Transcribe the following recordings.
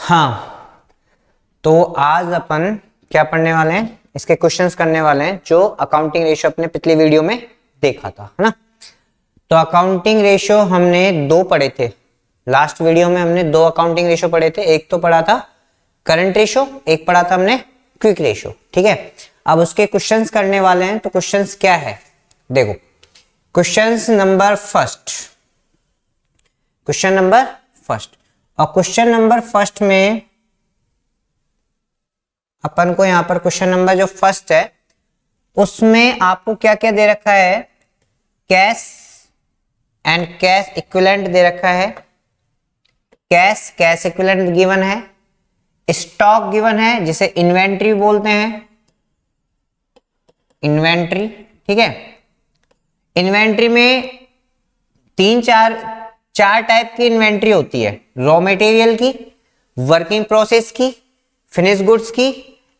हाँ, तो आज अपन क्या पढ़ने वाले हैं, इसके क्वेश्चंस करने वाले हैं जो अकाउंटिंग रेशियो अपने पिछले वीडियो में देखा था, है ना। तो अकाउंटिंग रेशियो हमने दो पढ़े थे, लास्ट वीडियो में हमने दो अकाउंटिंग रेशियो पढ़े थे। एक तो पढ़ा था करंट रेशियो, एक पढ़ा था हमने क्विक रेशियो, ठीक है। अब उसके क्वेश्चंस करने वाले हैं। तो क्वेश्चंस क्या है, देखो questions number first, question number first. और क्वेश्चन नंबर फर्स्ट में अपन को यहां पर क्वेश्चन नंबर जो फर्स्ट है उसमें आपको क्या क्या दे रखा है, कैश एंड कैश इक्विवेलेंट दे रखा है। कैश इक्विवेलेंट गिवन है, स्टॉक गिवन है जिसे इन्वेंट्री बोलते हैं, इन्वेंट्री, ठीक है। इन्वेंट्री में चार टाइप की इन्वेंट्री होती है, रॉ मटेरियल की, वर्किंग प्रोसेस की, फिनिश गुड्स की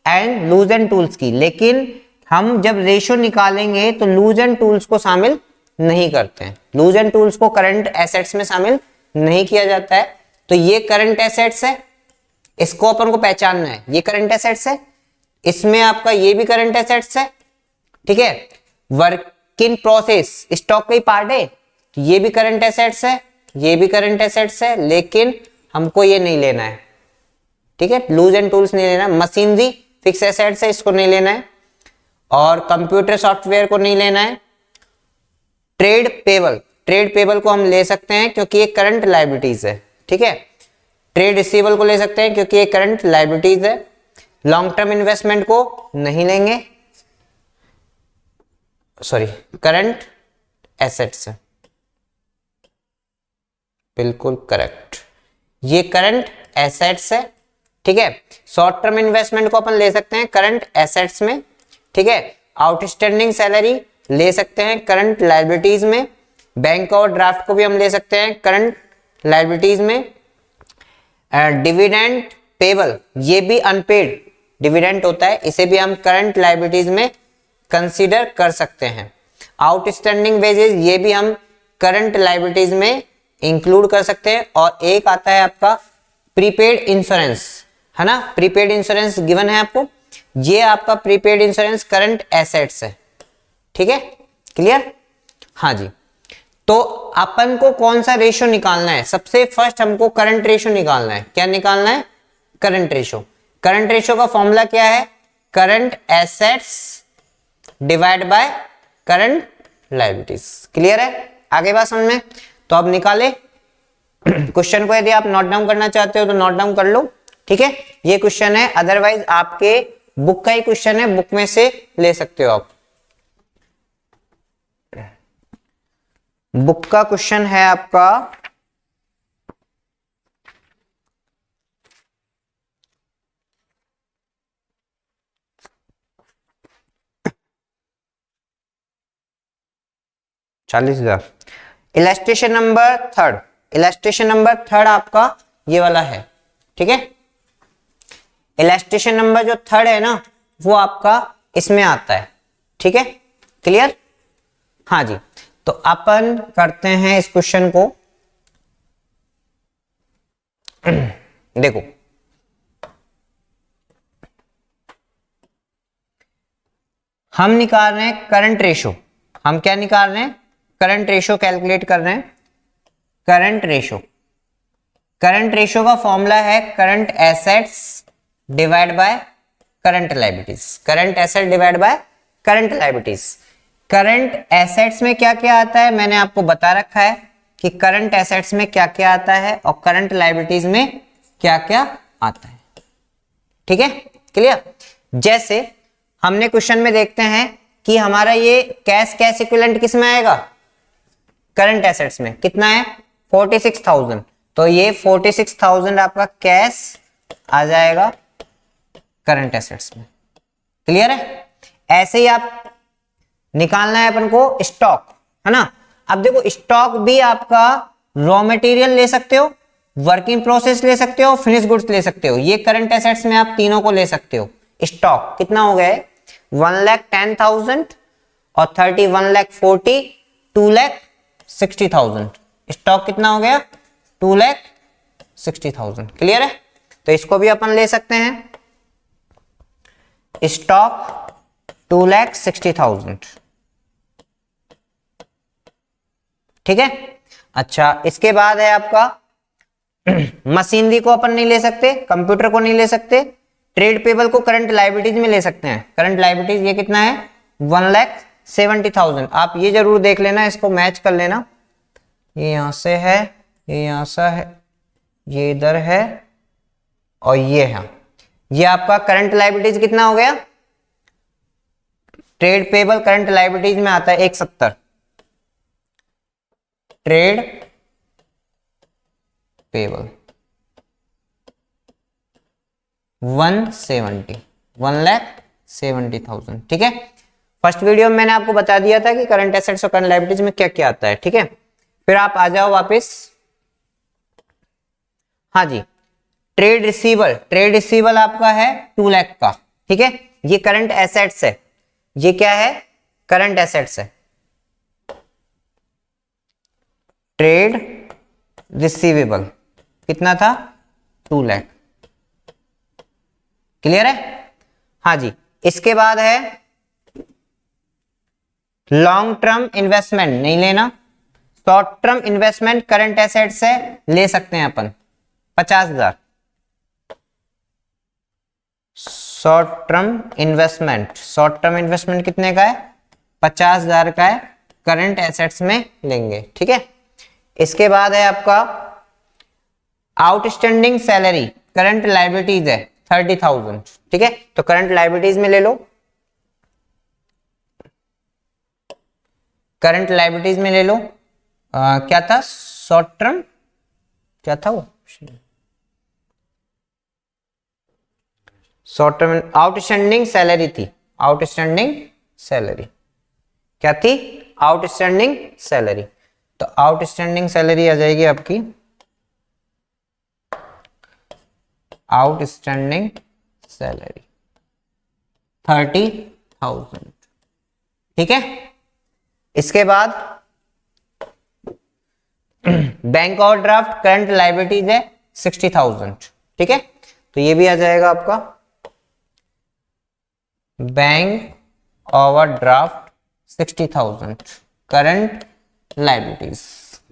एंड लूज एंड टूल्स की। लेकिन हम जब रेशियो निकालेंगे तो लूज एंड टूल्स को शामिल नहीं करते हैं, लूज एंड टूल्स को करंट एसेट्स में शामिल नहीं किया जाता है। तो ये करंट एसेट्स है, इसको अपन को पहचानना है, ये करंट एसेट्स है, इसमें आपका ये भी करंट एसेट्स है, ठीक है। वर्किंग प्रोसेस स्टॉक का ही पार्ट है, तो ये भी करंट एसेट्स है, ये भी करंट एसेट्स है, लेकिन हमको ये नहीं लेना है, ठीक है। लूज एंड टूल्स नहीं लेना। मशीनरी फिक्स एसेट्स है, इसको नहीं लेना है, और कंप्यूटर सॉफ्टवेयर को नहीं लेना है। ट्रेड पेबल को हम ले सकते हैं क्योंकि ये करंट लायबिलिटीज है, ठीक है। ट्रेड रिसीवेबल को ले सकते हैं क्योंकि ये करंट लायबिलिटीज है। लॉन्ग टर्म इन्वेस्टमेंट को नहीं लेंगे, सॉरी करंट एसेट्स है, बिल्कुल करेक्ट, ये करंट एसेट्स है, ठीक है। शॉर्ट टर्म इन्वेस्टमेंट को अपन ले सकते हैं करंट एसेट्स में, ठीक है। आउटस्टैंडिंग सैलरी ले सकते हैं करंट लायबिलिटीज में। बैंक और ड्राफ्ट को भी हम ले सकते हैं करंट लायबिलिटीज में। डिविडेंड पेबल, ये भी अनपेड डिविडेंड होता है, इसे भी हम करंट लायबिलिटीज में कंसीडर कर सकते हैं। आउटस्टैंडिंग वेजेस, ये भी हम करंट लायबिलिटीज में इंक्लूड कर सकते हैं। और एक आता है आपका प्रीपेड इंश्योरेंस, है ना, प्रीपेड इंश्योरेंस गिवन है आपको, ये आपका प्रीपेड इंश्योरेंस करंट एसेट्स है, ठीक है, क्लियर। हाँ जी, तो अपन को कौन सा रेशियो निकालना है, सबसे फर्स्ट हमको करंट रेशियो निकालना है। क्या निकालना है, करंट रेशियो। करंट रेशियो का फॉर्मूला क्या है, current assets divide by current liabilities. Clear है, आगे बात समझ में। तो अब निकाले क्वेश्चन को, यदि आप नोट डाउन करना चाहते हो तो नोट डाउन कर लो, ठीक है। ये क्वेश्चन है, अदरवाइज आपके बुक का ही क्वेश्चन है, बुक में से ले सकते हो आप। बुक का क्वेश्चन है आपका 40,000। Illustration number third, illustration number third आपका ये वाला है, ठीक है। इलस्ट्रेशन नंबर जो थर्ड है ना वो आपका इसमें आता है, ठीक है, क्लियर। हाँ जी, तो अपन करते हैं इस क्वेश्चन को। देखो हम निकाल रहे हैं करंट रेशियो, हम क्या निकाल रहे हैं, करंट रेशियो कैलकुलेट कर रहे हैं। करंट रेशियो, करंट रेशियो का फॉर्मूला है current assets divide by current liabilities, current asset divide by current liabilities. Current assets में क्या क्या आता है मैंने आपको बता रखा है कि करंट एसेट्स में क्या क्या आता है और करंट लायबिलिटीज में क्या क्या आता है, ठीक है, क्लियर। जैसे हमने क्वेश्चन में देखते हैं कि हमारा ये कैश इक्विवेलेंट किस में आएगा, करंट एसेट्स में कितना है 46,000, तो ये 46,000 आपका कैश आ जाएगा करंट एसेट्स में, क्लियर है। ऐसे ही आप निकालना है अपन को स्टॉक, है ना। अब देखो स्टॉक भी आपका रॉ मटेरियल ले सकते हो, वर्किंग प्रोसेस ले सकते हो, फिनिश गुड्स ले सकते हो, ये करंट एसेट्स में आप तीनों को ले सकते हो। स्टॉक कितना हो गया है 1,10,000 और 31,40, 2,60,000। स्टॉक कितना हो गया 2,60,000, क्लियर है। तो इसको भी अपन ले सकते हैं, स्टॉक 2,60,000, ठीक है। अच्छा, इसके बाद है आपका मशीनरी को अपन नहीं ले सकते, कंप्यूटर को नहीं ले सकते, ट्रेड पेबल को करंट लायबिलिटीज में ले सकते हैं। करंट लायबिलिटीज ये कितना है, 1,70,000। आप ये जरूर देख लेना, इसको मैच कर लेना, ये यहां से है, ये यहां से है, ये इधर है और ये है। ये आपका करंट लायबिलिटीज कितना हो गया, ट्रेड पेबल करंट लायबिलिटीज में आता है 170, ट्रेड पेबल 1,70,000, ठीक है। फर्स्ट वीडियो में मैंने आपको बता दिया था कि करंट एसेट्स और करंट लायबिलिटीज में क्या क्या आता है, ठीक है। फिर आप आ जाओ वापस, हाँ जी, ट्रेड रिसीवल, ट्रेड रिसीवल आपका है 2 लाख का, ठीक है। ये करंट एसेट्स है, ये क्या है, करंट एसेट्स है। ट्रेड रिसीवेबल कितना था, 2 लाख, क्लियर है, हाँ जी। इसके बाद है लॉन्ग टर्म इन्वेस्टमेंट, नहीं लेना। Short term investment current asset से ले सकते हैं अपन 50,000। Short term investment, short term investment कितने का है, 50,000 का है, करंट एसेट्स में लेंगे, ठीक है। इसके बाद है आपका आउटस्टैंडिंग सैलरी, करंट लायबिलिटीज है 30,000, ठीक है। तो करंट लायबिलिटीज में ले लो, करंट लायबिलिटीज में ले लो। क्या था, शॉर्ट टर्म क्या था वो, शॉर्ट टर्म आउटस्टैंडिंग सैलरी थी, आउटस्टैंडिंग सैलरी क्या थी, आउटस्टैंडिंग सैलरी। तो आउटस्टैंडिंग सैलरी आ जाएगी आपकी, आउटस्टैंडिंग सैलरी 30,000, ठीक है। इसके बाद बैंक ओवरड्राफ्ट करंट लायबिलिटीज है 60,000, ठीक है। तो ये भी आ जाएगा आपका bank overdraft 60,000 current liabilities,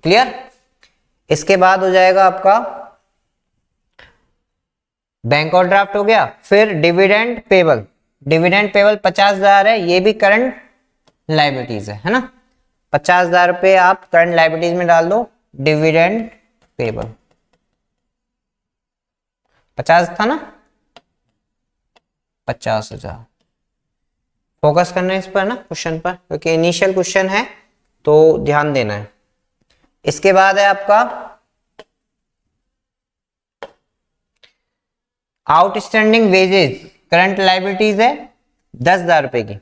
clear. इसके बाद हो जाएगा आपका बैंक ओवरड्राफ्ट हो गया। फिर डिविडेंड पेबल, डिविडेंड पेबल 50,000 है, ये भी करंट लायबिलिटीज है ना। 50,000 रुपये आप करंट लायबिलिटीज में डाल दो, डिविडेंड पेबल 50 था ना, 50,000। फोकस करना है इस पर ना, क्वेश्चन पर, क्योंकि इनिशियल क्वेश्चन है तो ध्यान देना है। इसके बाद है आपका आउटस्टैंडिंग वेजेस, करंट लायबिलिटीज है 10,000 रुपए की,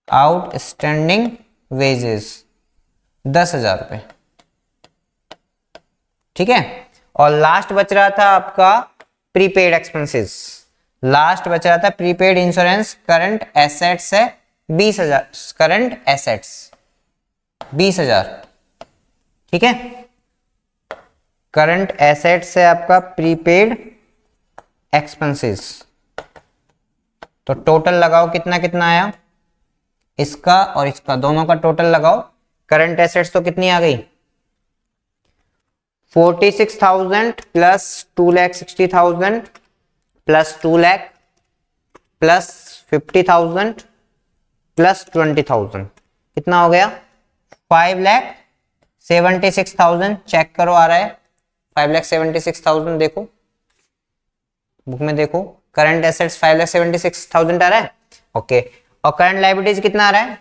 आउटस्टैंडिंग वेजेस 10,000 रुपए, ठीक है। और लास्ट बच रहा था आपका प्रीपेड एक्सपेंसेस, लास्ट बच रहा था प्रीपेड इंश्योरेंस, करंट एसेट्स है 20,000, करंट एसेट्स 20,000, ठीक है। करंट एसेट्स है आपका प्रीपेड एक्सपेंसेस। तो टोटल लगाओ कितना कितना आया, इसका और इसका दोनों का टोटल लगाओ। करंट एसेट्स तो कितनी आ गई, 46,000 plus 2,60,000 plus 2 lakh plus 50,000 plus 20,000, कितना हो गया, 5,76,000। चेक करो आ रहा है 5,76,000, देखो बुक में देखो, करंट एसेट्स 5,76,000 आ रहा है, ओके। और करंट लायबिलिटीज कितना आ रहा है,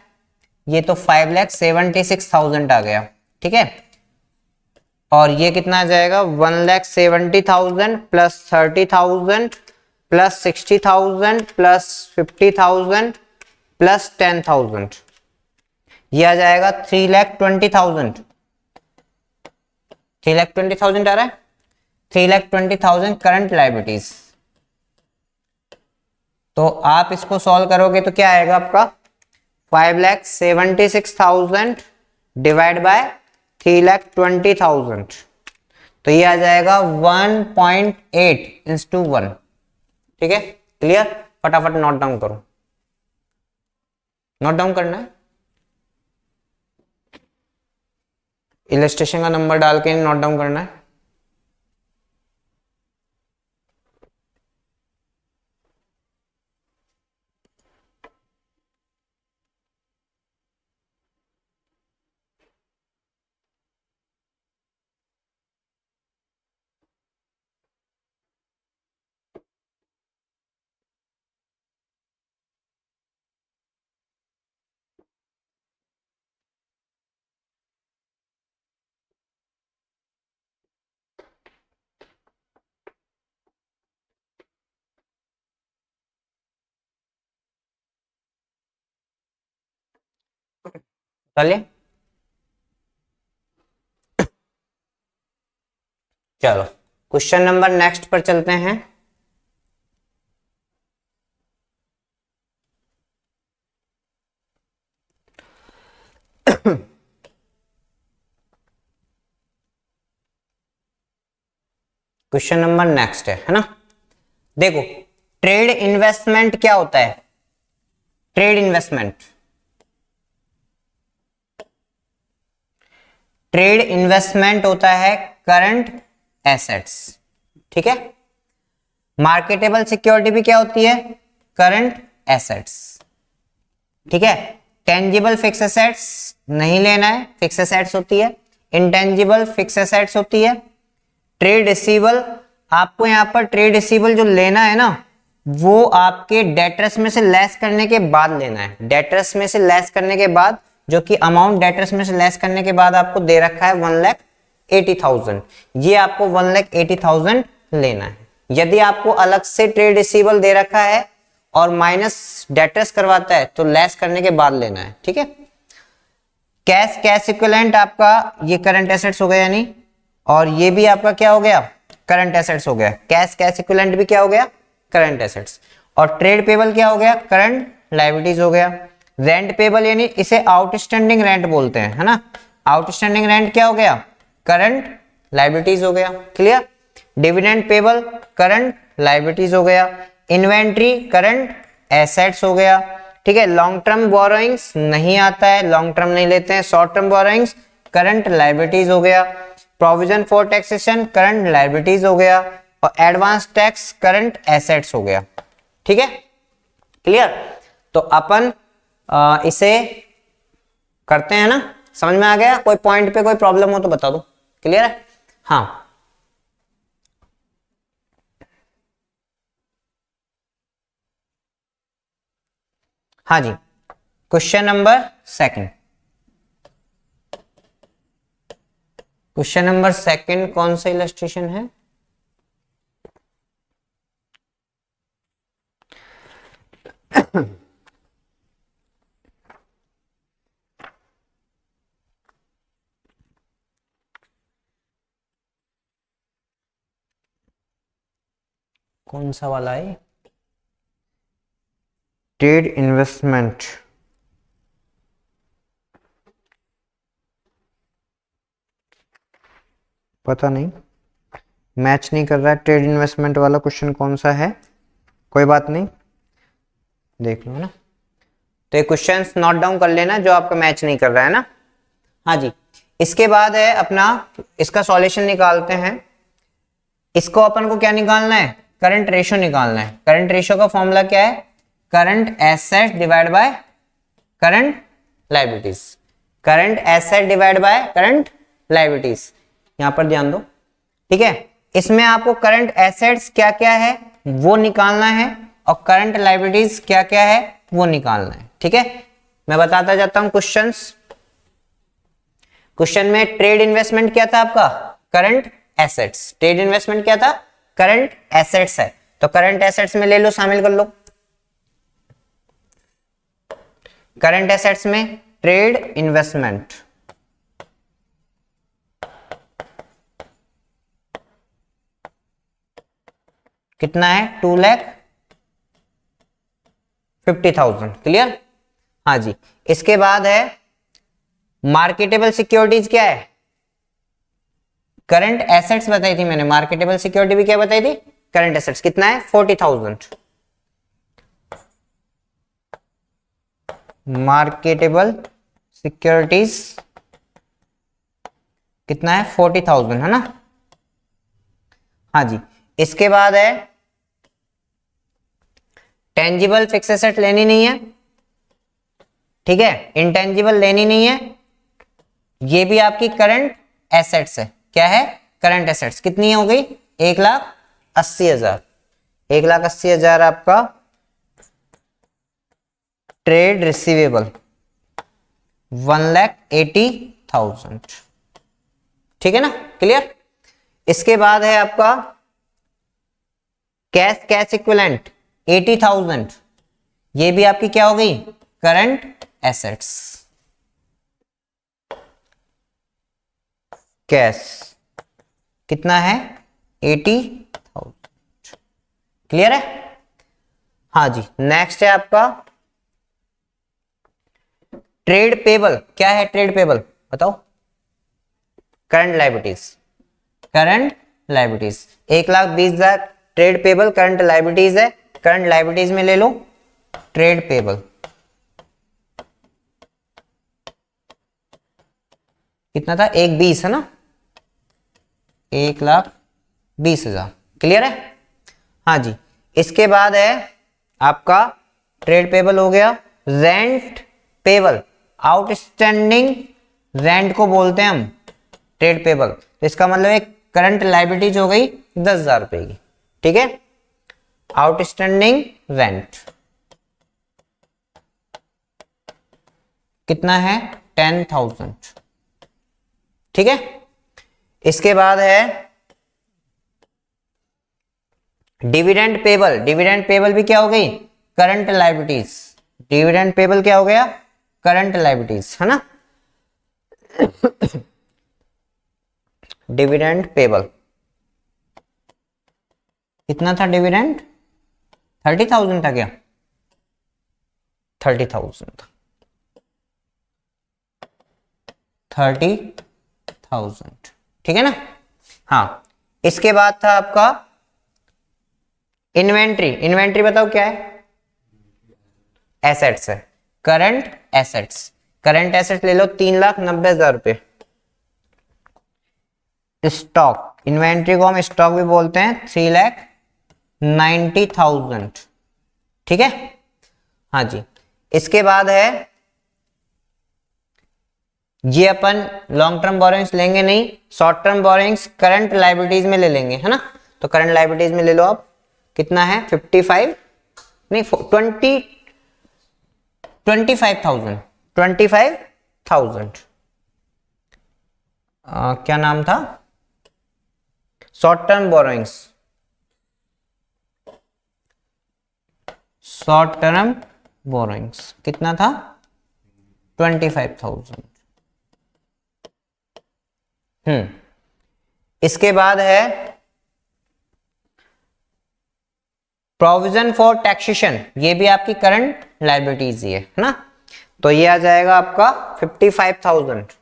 ये तो 5,76,000 आ गया, ठीक है। और ये कितना आ जाएगा, 1,70,000 प्लस 30,000 प्लस 60,000 प्लस 50,000 प्लस 10,000, ये आ जाएगा 3,20,000, 3,20,000 आ रहा है, 3,20,000 करंट लायबिलिटीज। तो आप इसको सॉल्व करोगे तो क्या आएगा आपका, 5,76,000 डिवाइड बाय 3,20,000, तो ये आ जाएगा 1.8:1। ठीक है, क्लियर। फटाफट नोट डाउन करो, नोट डाउन करना है, इलस्ट्रेशन का नंबर डाल के नोट डाउन करना है। चलिए, चलो क्वेश्चन नंबर नेक्स्ट पर चलते हैं। क्वेश्चन नंबर नेक्स्ट है ना। देखो, ट्रेड इन्वेस्टमेंट क्या होता है? ट्रेड इन्वेस्टमेंट, ट्रेड इन्वेस्टमेंट होता है करंट एसेट्स। ठीक है, मार्केटेबल सिक्योरिटी भी क्या होती है? Current assets. ठीक है, टेंजिबल फिक्स एसेट्स नहीं लेना है, फिक्स एसेट्स होती है। इंटेंजिबल फिक्स एसेट्स होती है। ट्रेड रिसीवेबल, आपको यहां पर ट्रेड रिसीवेबल जो लेना है ना, वो आपके डेटर्स में से लेस करने के बाद लेना है। डेटर्स में से लेस करने के बाद, जो कि अमाउंट डेटर्स में से लेस करने के बाद आपको दे रखा है 1,80,000, ये आपको 1,80,000 लेना है। यदि आपको अलग से ट्रेड रिसीवेबल दे रखा है और माइनस डेटर्स करवाता है तो लेस करने के बाद लेना है। ठीक है, कैश, कैश इक्विवेलेंट आपका ये करंट एसेट्स हो गया यानी, और ये भी आपका क्या हो गया? करंट एसेट्स हो गया। कैश, कैश इक्विवेलेंट भी क्या हो गया? Current assets. और ट्रेड पेबल क्या हो गया? करंट लायबिलिटीज हो गया। रेंट पेबल यानी इसे आउटस्टैंडिंग रेंट बोलते हैं, है ना। आउटस्टैंडिंग रेंट क्या हो गया? करंट लायबिलिटीज हो गया। Clear. Dividend payable current liabilities हो गया। इन्वेंट्री करंट एसेट्स हो गया। ठीक है, लॉन्ग टर्म बोरोइंग्स नहीं आता है, लॉन्ग टर्म नहीं लेते हैं। Short term borrowings current liabilities हो गया। Provision for taxation current liabilities हो गया। और एडवांस टैक्स करंट एसेट्स हो गया। ठीक है, क्लियर। तो अपन इसे करते हैं ना, समझ में आ गया? कोई पॉइंट पे कोई प्रॉब्लम हो तो बता दो। क्लियर है? हाँ, हाँ जी। Question number second, question number second कौन सा इलस्ट्रेशन है? कौन सा वाला है? ट्रेड इन्वेस्टमेंट, पता नहीं, मैच नहीं कर रहा है। ट्रेड इन्वेस्टमेंट वाला क्वेश्चन कौन सा है? कोई बात नहीं, देख लो ना। तो ये क्वेश्चंस नोट डाउन कर लेना जो आपका मैच नहीं कर रहा है ना। हाँ जी, इसके बाद है अपना, इसका सॉल्यूशन निकालते हैं। इसको अपन को क्या निकालना है? करंट रेशो निकालना है। करंट रेशो का फॉर्मूला क्या है? Current asset divide by current liabilities. Current asset divide by current liabilities, यहां पर ध्यान दो। ठीक है, इसमें आपको करंट एसेट्स क्या क्या है वो निकालना है, और करंट लायबिलिटीज क्या क्या है वो निकालना है। ठीक है, मैं बताता जाता हूं क्वेश्चंस। क्वेश्चन में ट्रेड इन्वेस्टमेंट क्या था आपका? Current assets. ट्रेड इन्वेस्टमेंट क्या था? करंट एसेट्स है, तो करंट एसेट्स में ले लो, शामिल कर लो। करंट एसेट्स में ट्रेड इन्वेस्टमेंट कितना है? 2,50,000। क्लियर। हाँ जी, इसके बाद है मार्केटेबल सिक्योरिटीज क्या है? करंट एसेट्स बताई थी मैंने, मार्केटेबल सिक्योरिटी भी क्या बताई थी, करंट एसेट्स कितना है 40,000, मार्केटेबल सिक्योरिटीज कितना है 40,000 है ना। हाँ जी, इसके बाद है टेंजिबल फिक्स एसेट लेनी नहीं है, ठीक है, इंटेंजिबल लेनी नहीं है, ये भी आपकी करंट एसेट्स है। क्या है, करंट एसेट्स। कितनी हो गई 1,80,000, 1,80,000 आपका ट्रेड रिसीवेबल 1,80,000, ठीक है ना, क्लियर। इसके बाद है आपका कैश इक्विवेलेंट 80,000, ये भी आपकी क्या हो गई करंट एसेट्स। कैश कितना है 80,000, क्लियर है। हाँ जी, नेक्स्ट है आपका ट्रेड पेबल। क्या है ट्रेड पेबल बताओ, current liabilities, current liabilities 1,20,000 trade payable current liabilities है। करंट लायबिलिटीज में ले लो ट्रेड पेबल, कितना था 1,20 है ना, 1,20,000, क्लियर है। हाँ जी, इसके बाद है आपका ट्रेड पेबल हो गया। रेंट पेबल, आउटस्टैंडिंग रेंट को बोलते हैं हम ट्रेड पेबल, तो इसका मतलब एक करंट लायबिलिटीज हो गई 10,000 रुपए की, ठीक है। आउटस्टैंडिंग रेंट कितना है 10,000, ठीक है। इसके बाद है डिविडेंड पेबल। डिविडेंड पेबल भी क्या हो गई करंट लायबिलिटीज, डिविडेंड पेबल क्या हो गया करंट लायबिलिटीज, है ना। डिविडेंड पेबल कितना था डिविडेंड 30,000 था क्या, 30,000 था, 30,000, ठीक है ना। हाँ, इसके बाद था आपका इन्वेंट्री। इन्वेंट्री बताओ क्या है, एसेट्स है, करंट एसेट्स। करंट एसेट्स ले लो 3,90,000 रुपए। स्टॉक, इन्वेंट्री को हम स्टॉक भी बोलते हैं 3,90,000, ठीक है। हाँ जी, इसके बाद है ये अपन लॉन्ग टर्म बोरोइंग्स लेंगे नहीं, short term borrowings current liabilities में ले लेंगे, है ना। तो करंट लायबिलिटीज में ले लो आप, कितना है 55 नहीं 25,000, 25,000 क्या नाम था, short term borrowings, short term borrowings कितना था 25,000। इसके बाद है प्रोविजन फॉर टैक्सेशन, ये भी आपकी करंट लायबिलिटीज ही है ना। तो ये आ जाएगा आपका 55,000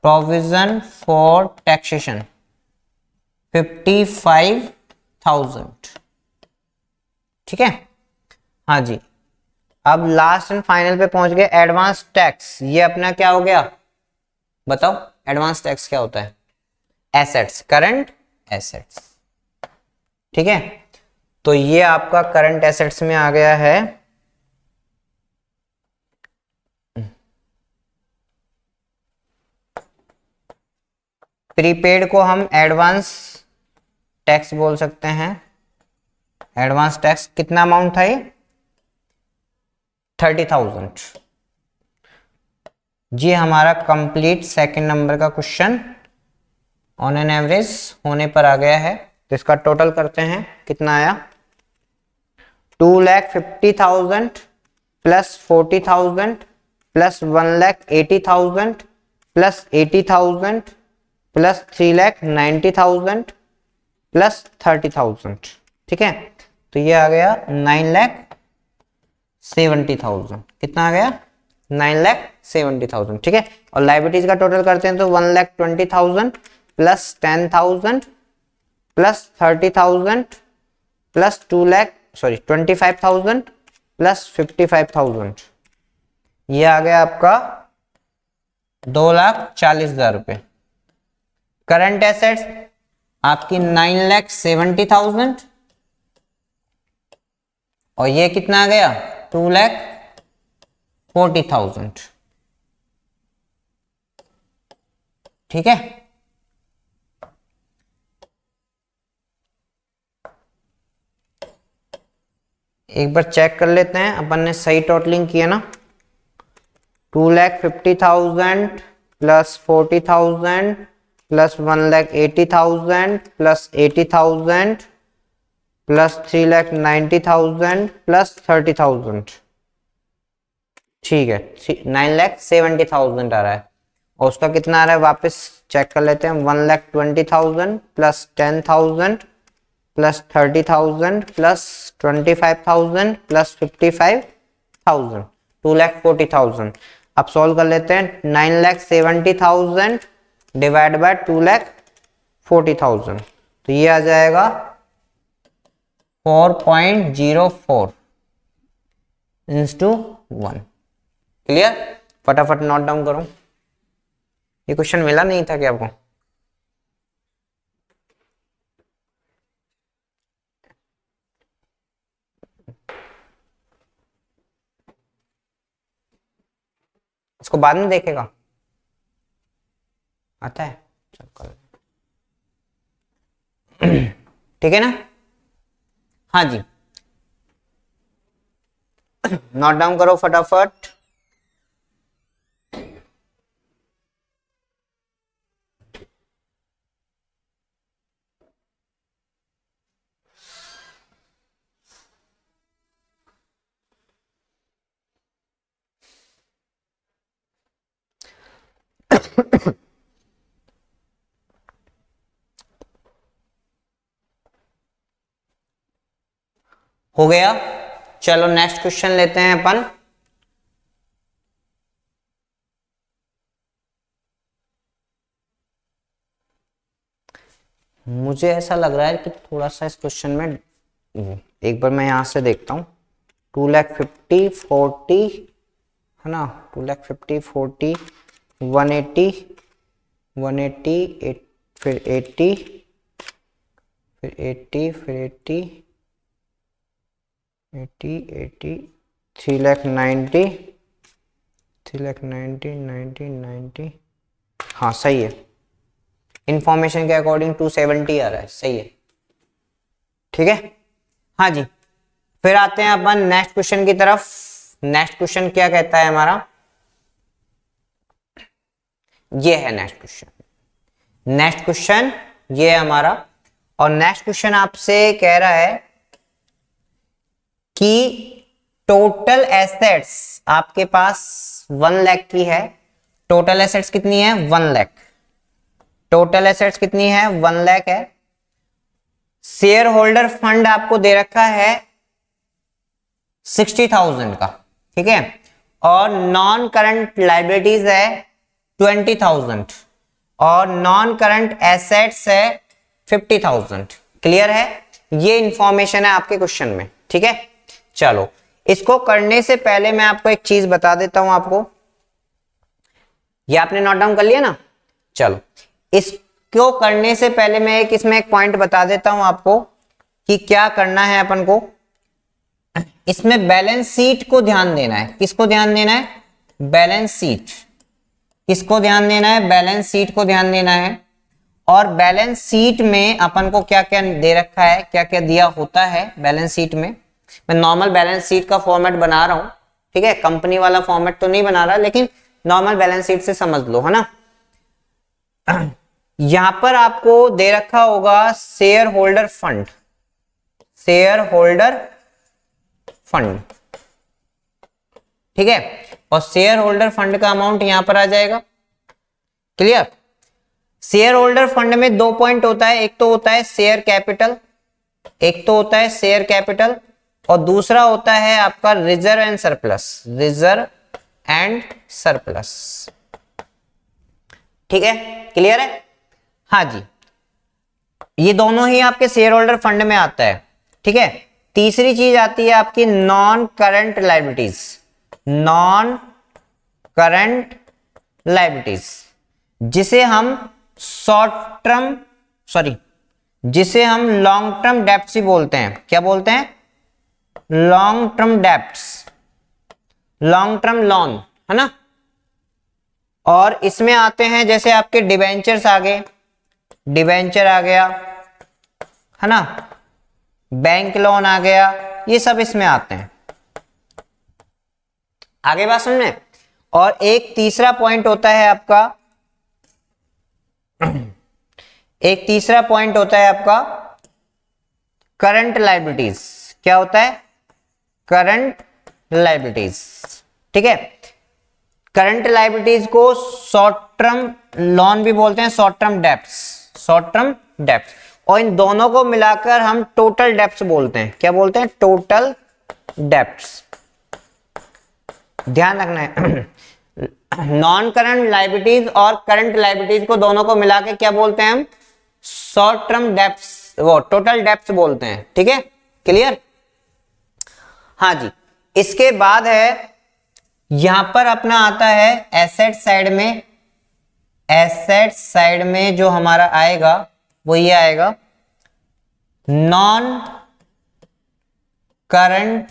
प्रोविजन फॉर टैक्सेशन 55,000, ठीक है। हाँ जी, अब लास्ट एंड फाइनल पे पहुंच गए एडवांस टैक्स। ये अपना क्या हो गया बताओ, एडवांस टैक्स क्या होता है, एसेट्स, करंट एसेट्स, ठीक है। तो ये आपका करंट एसेट्स में आ गया है। प्रीपेड को हम एडवांस टैक्स बोल सकते हैं। एडवांस टैक्स कितना अमाउंट था ये 30,000। ये हमारा कंप्लीट सेकंड नंबर का क्वेश्चन ऑन एन एवरेज होने पर आ गया है। तो इसका टोटल करते हैं, कितना आया 2,50,000 plus 40,000 plus 1,80,000 plus 80,000 plus 3,90,000 plus 30,000, ठीक है। तो ये आ गया 9,70,000। कितना आ गया 1,70,000, ठीक है। और लाइबिलिटीज का टोटल करते हैं तो 1,20,000 प्लस 10,000 प्लस 30,000 प्लस 25,000 प्लस 55,000, ये आ गया आपका 2,40,000 रुपए। करंट एसेट्स आपकी 9,70,000 और ये कितना आ गया 2,40,000, ठीक है। एक बार चेक कर लेते हैं अपन ने सही टोटलिंग किया ना। 2,50,000 plus 40,000 plus 1,80,000 plus 80,000 plus 3,90,000 plus 30,000, ठीक है। 9,70,000 आ रहा है। और उसका कितना आ रहा है वापस चेक कर लेते हैं। 1,20,000 प्लस 10,000 प्लस 30,000 प्लस 25,000 प्लस 55,000, 2,40,000। अब सॉल्व कर लेते हैं। 9,70,000 डिवाइड बाय 2,40,000, तो ये आ जाएगा 4.04 इंटू 1। क्लियर? फटाफट नोट डाउन करो। ये क्वेश्चन मिला नहीं था क्या आपको? इसको बाद में देखेगा, आता है, ठीक है ना। हाँ जी, नोट डाउन करो फटाफट। हो गया। चलो नेक्स्ट क्वेश्चन लेते हैं अपन। मुझे ऐसा लग रहा है कि थोड़ा सा इस क्वेश्चन में, एक बार मैं यहां से देखता हूं। 2,50,000 40 है ना, 2,50,000 40 180 180 फिर 80 फिर 80 फिर 80 80 80 3,90 3,90 90 90, हाँ सही है। इंफॉर्मेशन के अकॉर्डिंग 270 आ रहा है, सही है, ठीक है। हाँ जी, फिर आते हैं अपन नेक्स्ट क्वेश्चन की तरफ। नेक्स्ट क्वेश्चन क्या कहता है हमारा, ये है नेक्स्ट क्वेश्चन। नेक्स्ट क्वेश्चन ये है हमारा, और नेक्स्ट क्वेश्चन आपसे कह रहा है कि टोटल एसेट्स आपके पास 1 लाख की है। टोटल एसेट्स कितनी है 1 लाख। टोटल एसेट्स कितनी है 1 लाख है। शेयर होल्डर फंड आपको दे रखा है 60,000 का, ठीक है। और नॉन करंट लाइबिलिटीज है 20,000 और नॉन करंट एसेट्स है 50,000। क्लियर है? ये इंफॉर्मेशन है आपके क्वेश्चन में, ठीक है। चलो, इसको करने से पहले मैं आपको एक चीज बता देता हूं आपको। ये आपने नोट डाउन कर लिया ना? चलो, इसको करने से पहले मैं इसमें एक पॉइंट बता देता हूं आपको कि क्या करना है अपन को। इसमें बैलेंस शीट को ध्यान देना है। किसको ध्यान देना है? Balance sheet. किसको ध्यान देना है? बैलेंस शीट को ध्यान देना है। और बैलेंस शीट में अपन को क्या क्या दे रखा है, क्या क्या दिया होता है बैलेंस शीट में। मैं नॉर्मल बैलेंस शीट का फॉर्मेट बना रहा हूं, ठीक है। कंपनी वाला फॉर्मेट तो नहीं बना रहा, लेकिन नॉर्मल बैलेंस शीट से समझ लो, है ना। यहां पर आपको दे रखा होगा share holder fund. Share holder fund, ठीक है। और शेयर होल्डर फंड का अमाउंट यहां पर आ जाएगा। क्लियर? शेयर होल्डर फंड में 2 पॉइंट होता है। एक तो होता है शेयर कैपिटल, एक तो होता है शेयर कैपिटल, और दूसरा होता है आपका reserve and surplus. Reserve and surplus. ठीक है, क्लियर है? हाँ जी, ये दोनों ही आपके शेयर होल्डर फंड में आता है। ठीक है, तीसरी चीज आती है आपकी non current liabilities. Non current liabilities जिसे हम शॉर्ट टर्म सॉरी जिसे हम लॉन्ग टर्म डेप्ट्स ही बोलते हैं। क्या बोलते हैं? Long term debts, long term loan, है ना। और इसमें आते हैं जैसे आपके डिबेंचर्स आ गए, डिबेंचर आ गया, है ना, बैंक लोन आ गया, ये सब इसमें आते हैं। आगे बात सुनने। और एक तीसरा पॉइंट होता है आपका, एक तीसरा पॉइंट होता है आपका करंट लायबिलिटीज। क्या होता है? Current liabilities. ठीक है, करंट लायबिलिटीज को शॉर्ट टर्म लोन भी बोलते हैं, short term debts, short term debts. और इन दोनों को मिलाकर हम टोटल डेप्ट्स बोलते हैं। क्या बोलते हैं? Total debts. ध्यान रखना है नॉन करंट लायबिलिटीज और करंट लायबिलिटीज को दोनों को मिला के क्या बोलते हैं हम? शॉर्ट टर्म डेप्ट्स, वो टोटल डेप्ट्स बोलते हैं। ठीक है, क्लियर? हाँ जी, इसके बाद है यहां पर अपना आता है एसेट साइड में। एसेट साइड में जो हमारा आएगा वो ये आएगा non current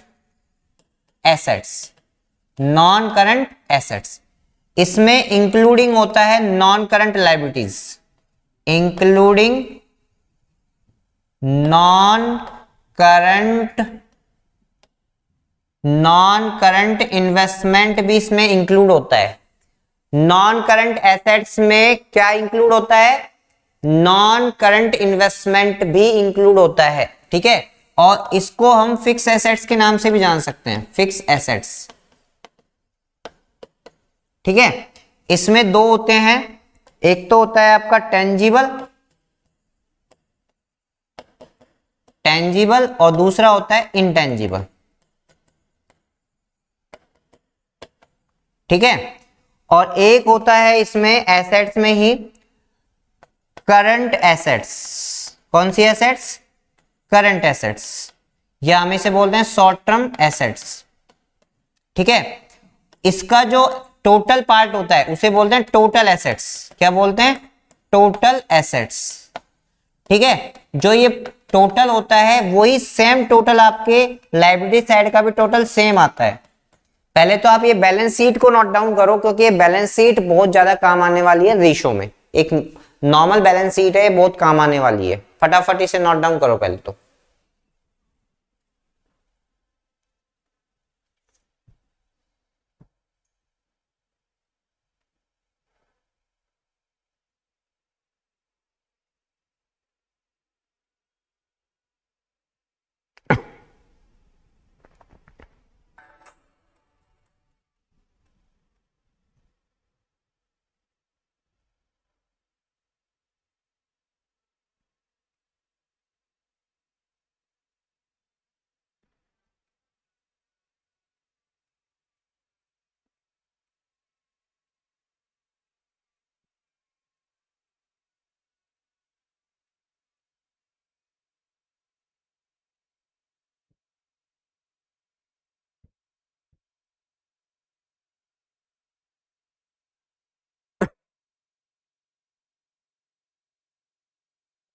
assets. Non current assets, इसमें इंक्लूडिंग होता है non current liabilities, including non current, non current investment भी इसमें इंक्लूड होता है। नॉन करंट एसेट्स में क्या इंक्लूड होता है? नॉन करंट इन्वेस्टमेंट भी इंक्लूड होता है। ठीक है, और इसको हम फिक्स एसेट्स के नाम से भी जान सकते हैं, फिक्स एसेट्स। ठीक है, इसमें दो होते हैं, एक तो होता है आपका टेंजिबल, टेंजिबल, और दूसरा होता है इंटेंजिबल। ठीक है, और एक होता है इसमें एसेट्स में ही करंट एसेट्स। कौन सी एसेट्स? करंट एसेट्स, या हम इसे बोलते हैं शॉर्ट टर्म एसेट्स। ठीक है, इसका जो टोटल पार्ट होता है उसे बोलते हैं टोटल एसेट्स। क्या बोलते हैं? Total assets. ठीक है, जो ये टोटल होता है वही सेम टोटल आपके लायबिलिटी साइड का भी टोटल सेम आता है। पहले तो आप ये बैलेंस शीट को नोट डाउन करो, क्योंकि ये बैलेंस शीट बहुत ज्यादा काम आने वाली है रेशो में। एक नॉर्मल बैलेंस शीट है, बहुत काम आने वाली है, फटाफट इसे नोट डाउन करो पहले तो।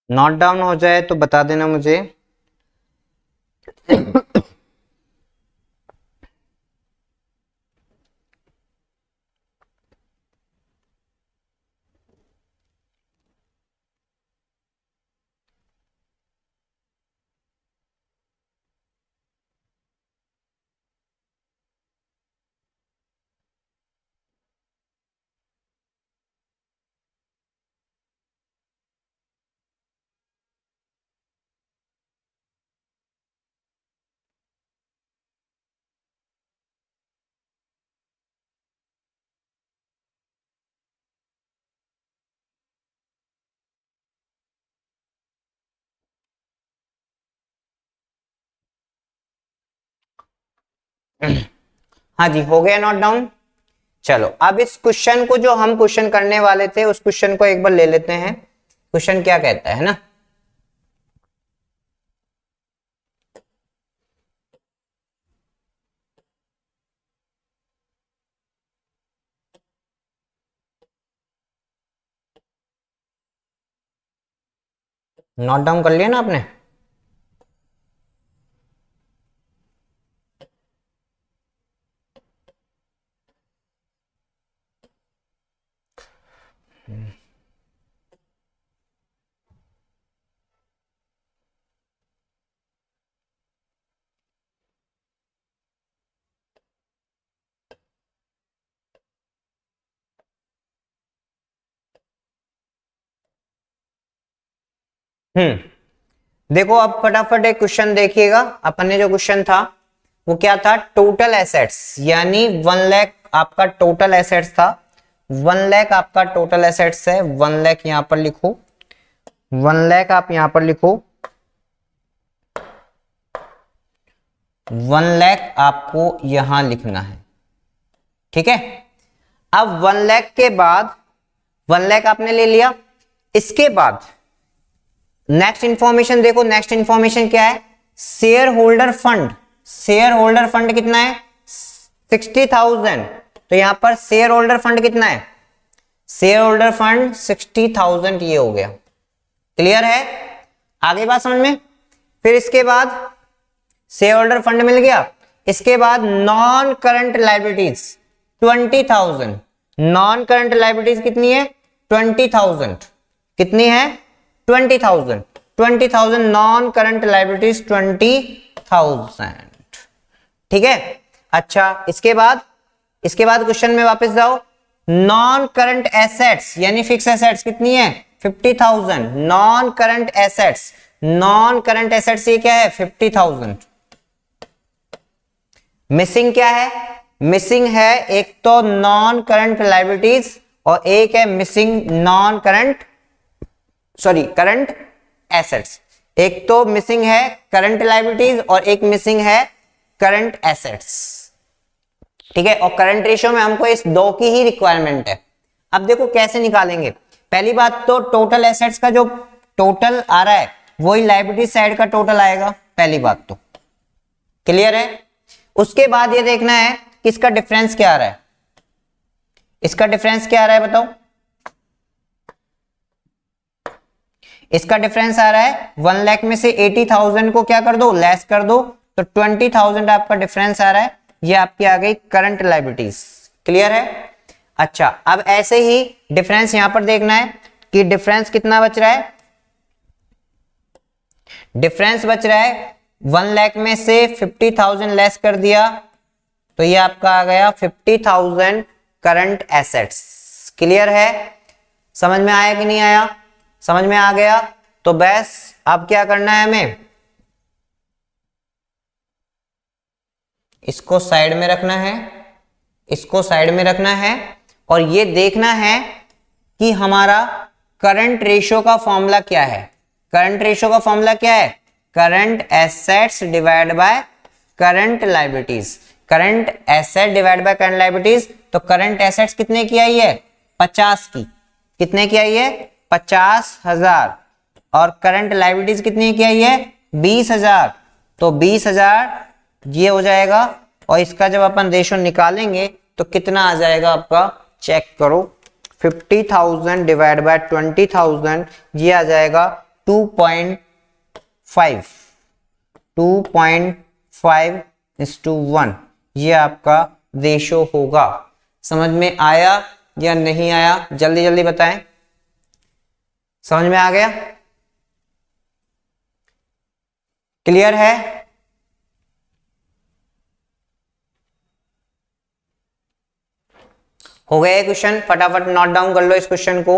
नोट डाउन हो जाए तो बता देना मुझे। हाँ जी, हो गया नोट डाउन। चलो अब इस क्वेश्चन को, जो हम क्वेश्चन करने वाले थे, उस क्वेश्चन को एक बार ले लेते हैं। क्वेश्चन क्या कहता है ना, नोट डाउन कर लिया ना आपने? देखो अब फटाफट एक क्वेश्चन देखिएगा। अपन ने जो क्वेश्चन था वो क्या था, टोटल एसेट्स, यानी 1 लाख आपका टोटल एसेट्स था। 1 लाख आपका टोटल एसेट्स है। 1 लाख यहां पर लिखो, 1 लाख आप यहां पर लिखो। 1 लाख आपको यहां लिखना है, ठीक है। अब 1 लाख के बाद, 1 लाख आपने ले लिया। इसके बाद नेक्स्ट इंफॉर्मेशन देखो, नेक्स्ट इंफॉर्मेशन क्या है, share holder fund. Share holder fund कितना है, 60,000। तो यहां पर शेयर होल्डर फंड कितना है, शेयर होल्डर फंड 60,000 ये हो गया। क्लियर है, आगे बात समझ में। फिर इसके बाद शेयर होल्डर फंड मिल गया। इसके बाद non current liabilities 20,000। Non current liabilities कितनी है, 20,000। कितनी है, 20,000। 20,000 नॉन करंट लाइबिलिटीज 20,000, ठीक है। अच्छा, इसके बाद क्वेश्चन में वापस जाओ। नॉन करंट एसेट्स यानी फिक्स एसेट्स कितनी है, 50,000। Non current assets, non current assets ये क्या है, 50,000। मिसिंग क्या है, मिसिंग है एक तो नॉन करंट लाइबिलिटीज और एक है missing non current, sorry current assets. एक तो मिसिंग है करंट लाइबिलिटीज और एक मिसिंग है करंट एसेट्स, ठीक है। और करंट रेशियो में हमको इस दो की ही रिक्वायरमेंट है। अब देखो कैसे निकालेंगे। पहली बात तो टोटल एसेट्स का जो टोटल आ रहा है वही लाइबिलिटी साइड का टोटल आएगा, पहली बात तो क्लियर है। उसके बाद ये देखना है कि इसका डिफरेंस क्या आ रहा है। इसका डिफरेंस क्या आ रहा है बताओ, इसका डिफरेंस आ रहा है 1 लाख में से 80,000 को क्या कर दो, लेस कर दो, तो 20,000 आपका डिफरेंस आ रहा है। ये आपकी आ गई करंट लाइबिलिटीज, क्लियर है। अच्छा, अब ऐसे ही डिफरेंस यहां पर देखना है कि डिफरेंस कितना बच रहा है। डिफरेंस बच रहा है 1 लाख में से 50,000 लेस कर दिया तो ये आपका आ गया 50,000 करंट एसेट्स, क्लियर है। समझ में आया कि नहीं आया, समझ में आ गया। तो बस अब क्या करना है हमें, इसको साइड में रखना है, इसको साइड में रखना है और ये देखना है कि हमारा करंट रेशियो का फॉर्मूला क्या है। करंट रेशियो का फॉर्मूला क्या है, current assets divide by current liabilities. Current asset divide by current liabilities, तो करंट एसेट्स कितने की आई है, 50 की। कितने की आई है, 50,000। और करंट लाइबिलिटीज कितने की आई है, 20,000। तो 20,000 ये हो जाएगा। और इसका जब अपन रेशियो निकालेंगे तो कितना आ जाएगा आपका, चेक करो। 50,000 डिवाइड बाय 20,000 ये आ जाएगा 2.5। 2.5:1 ये आपका रेशियो होगा। समझ में आया या नहीं आया, जल्दी जल्दी बताएं। समझ में आ गया, क्लियर है। हो गया क्वेश्चन, फटाफट नोट डाउन कर लो इस क्वेश्चन को।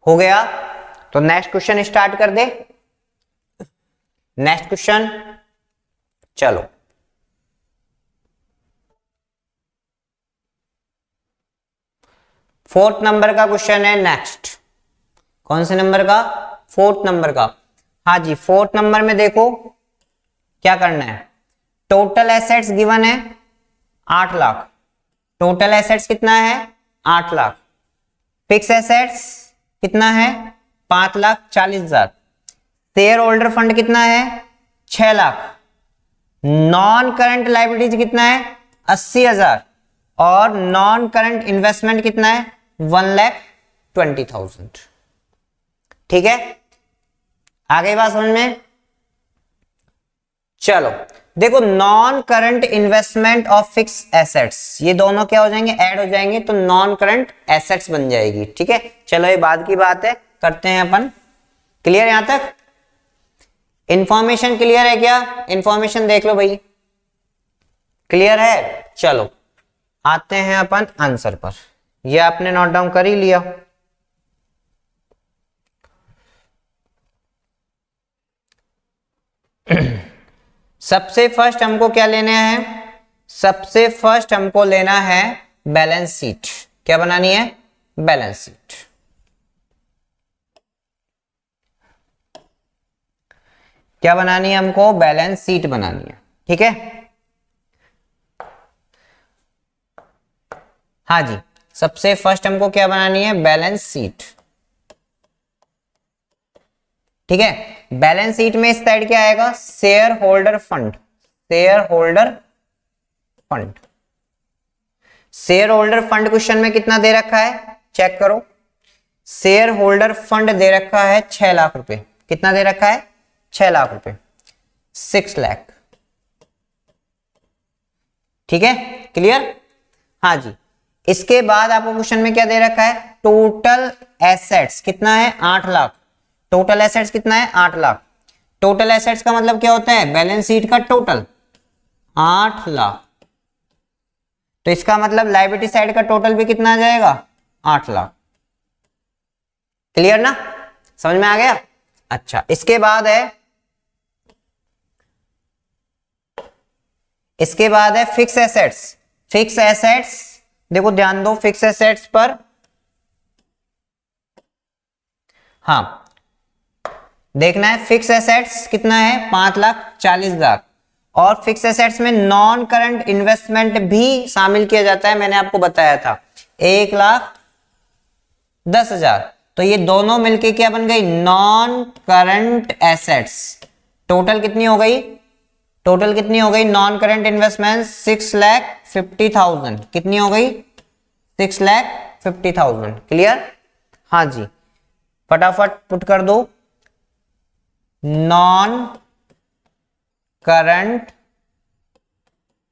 हो गया तो नेक्स्ट क्वेश्चन स्टार्ट कर दे। नेक्स्ट क्वेश्चन, चलो। 4th नंबर का क्वेश्चन है नेक्स्ट। कौन से नंबर का? 4th नंबर का। हाँ जी, 4th नंबर में देखो क्या करना है। टोटल एसेट्स गिवन है 8 लाख। टोटल एसेट्स कितना है? 8 लाख। फिक्स एसेट्स कितना है? 5,40,000। शेयर होल्डर फंड कितना है? 6 लाख। नॉन करंट लाइबिलिटीज कितना है? 80,000। और नॉन करंट इन्वेस्टमेंट कितना है? 1,20,000। ठीक है, आगे बात समझ में? चलो देखो, non current investment of fix assets, ये दोनों क्या हो जाएंगे? ऐड हो जाएंगे, तो नॉन करंट एसेट्स बन जाएगी। ठीक है, चलो ये बाद की बात है, करते हैं अपन। क्लियर यहां तक? इंफॉर्मेशन क्लियर है क्या? इंफॉर्मेशन देख लो भाई, क्लियर है? चलो आते हैं अपन आंसर पर। ये आपने नोट डाउन कर ही लिया। सबसे फर्स्ट हमको क्या लेना है? सबसे फर्स्ट हमको लेना है बैलेंस शीट। क्या बनानी है? Balance sheet. क्या बनानी है हमको? बैलेंस शीट बनानी है। ठीक है, हाँ जी, सबसे फर्स्ट हमको क्या बनानी है? Balance sheet. ठीक है, बैलेंस शीट में इस साइड क्या आएगा? Share holder fund. Share holder fund. Share holder fund question में कितना दे रखा है? चेक करो। शेयर होल्डर फंड दे रखा है 6 लाख रुपए। कितना दे रखा है? 6 लाख रुपए, 6 लाख। ठीक है, क्लियर? हाँ जी, इसके बाद आपको क्वेश्चन में क्या दे रखा है? टोटल एसेट्स कितना है? 8 लाख। टोटल एसेट्स कितना है? 8 लाख। टोटल एसेट्स का मतलब क्या होता है? बैलेंस शीट का टोटल 8 लाख। तो इसका मतलब लायबिलिटी साइड का टोटल भी कितना आ जाएगा? 8 लाख। क्लियर ना? समझ में आ गया? अच्छा, इसके बाद है, इसके बाद है फिक्स एसेट्स। फिक्स एसेट्स देखो, ध्यान दो फिक्स एसेट्स पर। हाँ, देखना है फिक्स एसेट्स कितना है? 5,40,000। और फिक्स एसेट्स में नॉन करंट इन्वेस्टमेंट भी शामिल किया जाता है, मैंने आपको बताया था, 1,10,000। तो ये दोनों मिलके क्या बन गई? Non current assets. टोटल कितनी हो गई? टोटल कितनी हो गई? Non current investment 6,50,000। कितनी हो गई? 6,50,000। क्लियर? हाँ जी, फटाफट पुट कर दो। नॉन करंट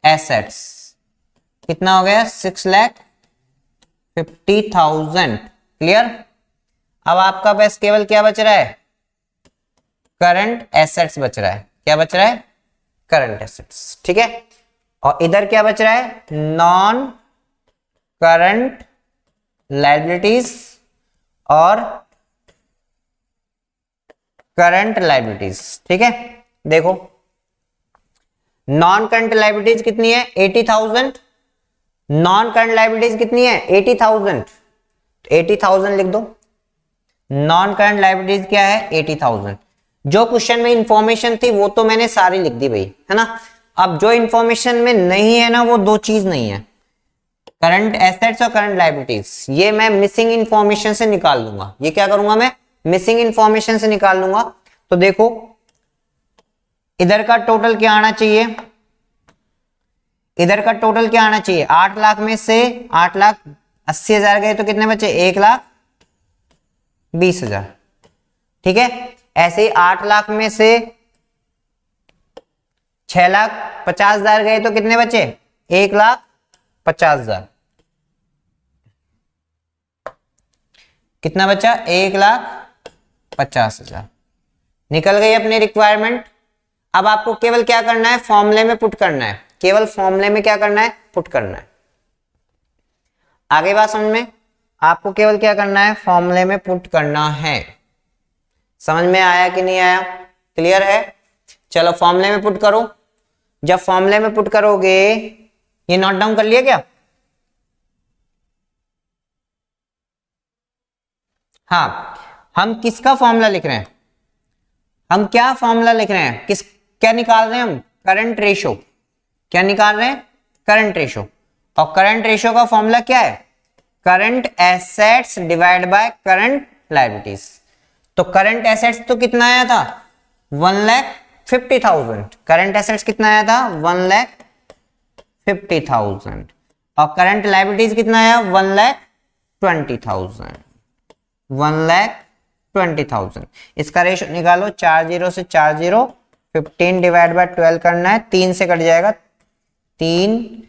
एसेट्स कितना हो गया? 6,50,000। क्लियर? अब आपका बस केवल क्या बच रहा है? करंट एसेट्स बच रहा है। क्या बच रहा है? Current assets. ठीक है, और इधर क्या बच रहा है? नॉन करंट लायबिलिटीज और करंट लायबिलिटीज। ठीक है, देखो नॉन करंट लायबिलिटीज कितनी है? 80,000। नॉन करंट लायबिलिटीज कितनी है? 80,000। 80,000 लिख दो। नॉन करंट लायबिलिटीज क्या है? 80,000। जो क्वेश्चन में इंफॉर्मेशन थी वो तो मैंने सारी लिख दी भाई, है ना। अब जो इंफॉर्मेशन में नहीं है ना, वो दो चीज नहीं है, करंट एसेट्स और करंट लायबिलिटीज। ये मैं मिसिंग इंफॉर्मेशन से निकाल लूंगा। ये क्या करूंगा? मैं मिसिंग इंफॉर्मेशन से निकाल लूंगा। तो देखो इधर का टोटल क्या आना चाहिए? इधर का टोटल क्या आना चाहिए? 8 लाख में से 8,80,000 गए तो कितने बचे? 1,20,000। ठीक है, ऐसे ही 8 लाख में से 6,50,000 गए तो कितने बचे? 1,50,000। कितना बचा? 1,50,000। निकल गई अपनी रिक्वायरमेंट। अब आपको केवल क्या करना है? फॉर्मूले में पुट करना है। केवल फॉर्मूले में क्या करना है? पुट करना है। आगे बात समझ में? आपको केवल क्या करना है? फॉर्मूले में पुट करना है। समझ में आया कि नहीं आया? क्लियर है? चलो फॉर्मूले में पुट करो। जब फॉर्मूले में पुट करोगे, ये नोट डाउन कर लिया क्या? हाँ, हम किसका फॉर्मूला लिख रहे हैं, हम क्या फॉर्मूला लिख रहे हैं, क्या निकाल रहे हैं हम, करंट रेशो। क्या निकाल रहे हैं, करंट रेशो। और करंट रेशो का फॉर्मूला क्या है, current assets divide by current liabilities. तो करंट एसेट्स तो कितना आया था, 1,50,000। करंट एसेट्स कितना आया था, 1,50,000। और करंट लायबिलिटीज कितना आया, 1,20,000। 1,20,000। इसका रेशो निकालो, 4 0 से 4 0, 15 डिवाइड बाय 12 करना है, 3 से कट जाएगा, 3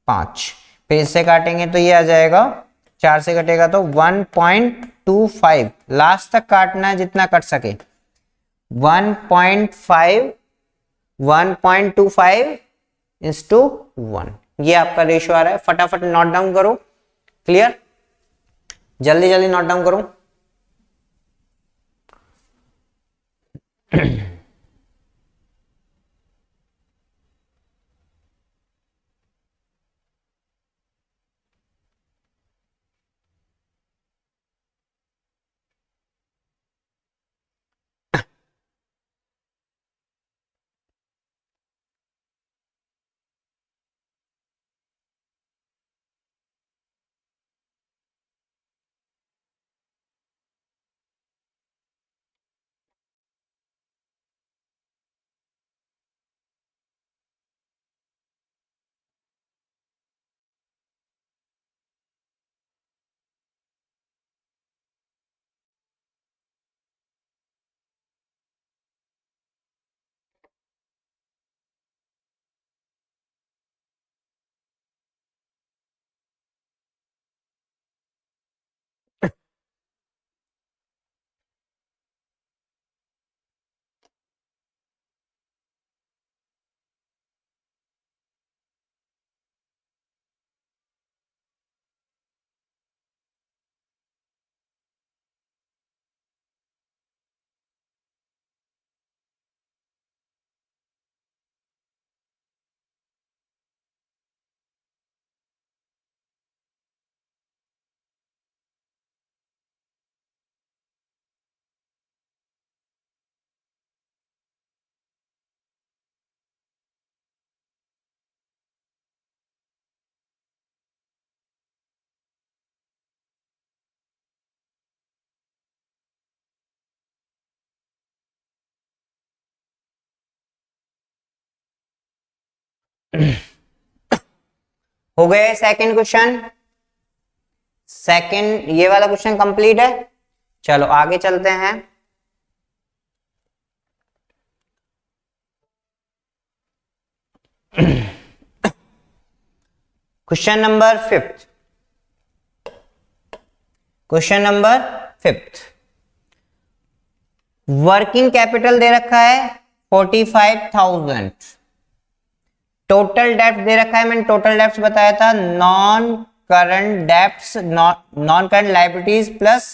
5, फिर इससे काटेंगे तो ये आ जाएगा, 4 से कटेगा तो 1.25, लास्ट तक काटना है जितना कट सके, 1.5, 1.25 इंटू 1, ये आपका रेशियो आ रहा है। फटाफट नोट डाउन करो, क्लियर, जल्दी जल्दी नोट डाउन करो। हो गए सेकंड क्वेश्चन, सेकंड ये वाला क्वेश्चन कंप्लीट है। चलो आगे चलते हैं। Question number 5, question number 5, working capital दे रखा है 45,000, टोटल डेप्ट दे रखा है, मैंने टोटल डेप्ट बताया था, non current debts, non current liabilities plus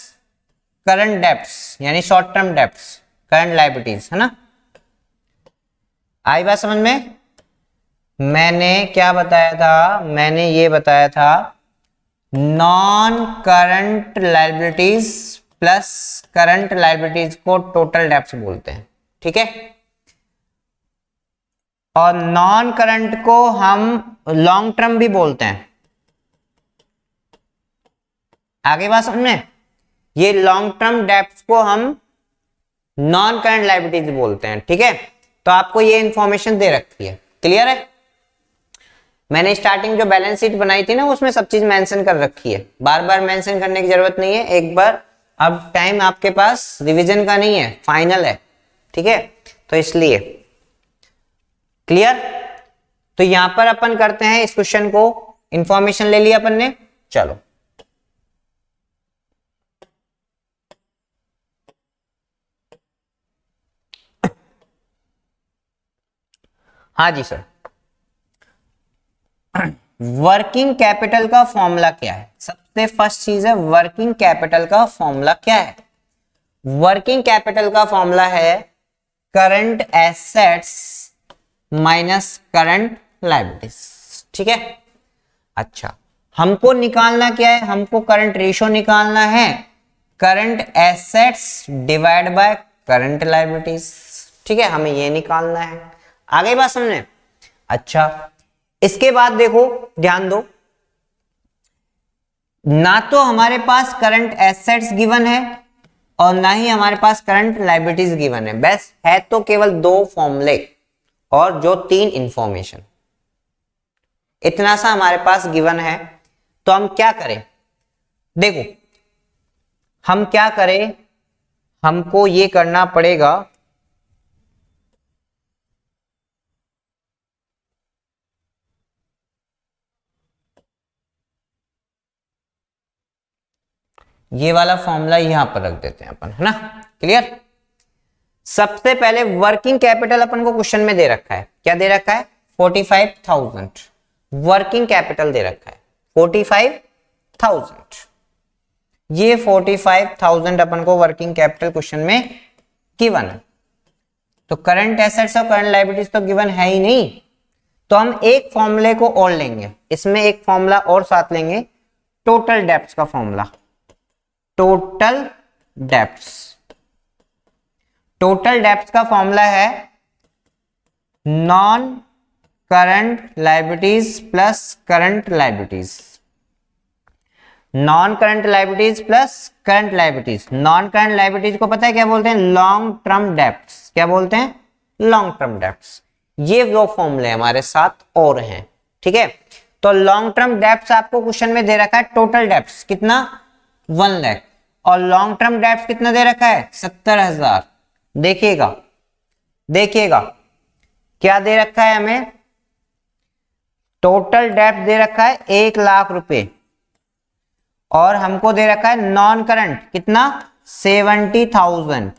current debts, यानी short term debts, current liabilities, है ना। आई बात समझ में। मैंने क्या बताया था, मैंने ये बताया था non current liabilities plus current liabilities को टोटल डेप्ट्स बोलते हैं, ठीक है। और नॉन करंट को हम लॉन्ग टर्म भी बोलते हैं। आगे बात समझ में, ये लॉन्ग टर्म डेप्ट्स को हम नॉन करंट लायबिलिटीज बोलते हैं, ठीक है। तो आपको ये इंफॉर्मेशन दे रखी है, क्लियर है। मैंने स्टार्टिंग जो बैलेंस शीट बनाई थी ना, उसमें सब चीज मेंशन कर रखी है, बार बार मेंशन करने की जरूरत नहीं है, एक बार। अब टाइम आपके पास रिवीजन का नहीं है, फाइनल है, ठीक है, तो इसलिए क्लियर। तो यहां पर अपन करते हैं इस क्वेश्चन को, इंफॉर्मेशन ले लिया अपन ने, चलो हाँ जी सर। वर्किंग कैपिटल का फॉर्मूला क्या है, सबसे फर्स्ट चीज है वर्किंग कैपिटल का फॉर्मूला क्या है। वर्किंग कैपिटल का फॉर्मूला है current assets minus current liabilities, ठीक है। अच्छा, हमको निकालना क्या है, हमको करंट रेशो निकालना है, current assets divide by current liabilities. ठीक है, हमें ये निकालना है। आ गई बात समझ में? अच्छा, इसके बाद देखो, ध्यान दो, ना तो हमारे पास करंट एसेट्स गिवन है और ना ही हमारे पास करंट लायबिलिटीज गिवन है। बस है तो केवल दो फॉर्मूले और जो तीन इंफॉर्मेशन, इतना सा हमारे पास गिवन है। तो हम क्या करें? देखो, हम क्या करें, हमको ये करना पड़ेगा, ये वाला फॉर्मूला यहां पर रख देते हैं अपन, है ना? क्लियर? सबसे पहले वर्किंग कैपिटल अपन को क्वेश्चन में दे रखा है, क्या दे रखा है? 45,000 वर्किंग कैपिटल दे रखा है, 45,000। ये 45,000 अपन को वर्किंग कैपिटल क्वेश्चन में गिवन है। तो करंट एसेट्स और करंट लायबिलिटीज तो गिवन है ही नहीं, तो हम एक फॉर्मूले को और लेंगे, इसमें एक फॉर्मूला और साथ लेंगे, टोटल डेप्ट्स का formula. Total debts, total debts का फॉर्मूला है non current liabilities plus current liabilities. Non current liabilities plus current liabilities. Non current liabilities को पता है क्या बोलते हैं? Long term debts. क्या बोलते हैं? Long term debts. ये दो फॉर्मूले हमारे साथ और हैं। ठीक है, तो लॉन्ग टर्म डेप्ट्स आपको क्वेश्चन में दे रखा है, टोटल डेप्ट्स कितना? 1 लाख। और लॉन्ग टर्म डेप्ट्स कितना दे रखा है? 70,000। देखिएगा, देखिएगा क्या दे रखा है हमें? टोटल डेप्ट दे रखा है 1 लाख रुपए और हमको दे रखा है नॉन करंट कितना? 70,000।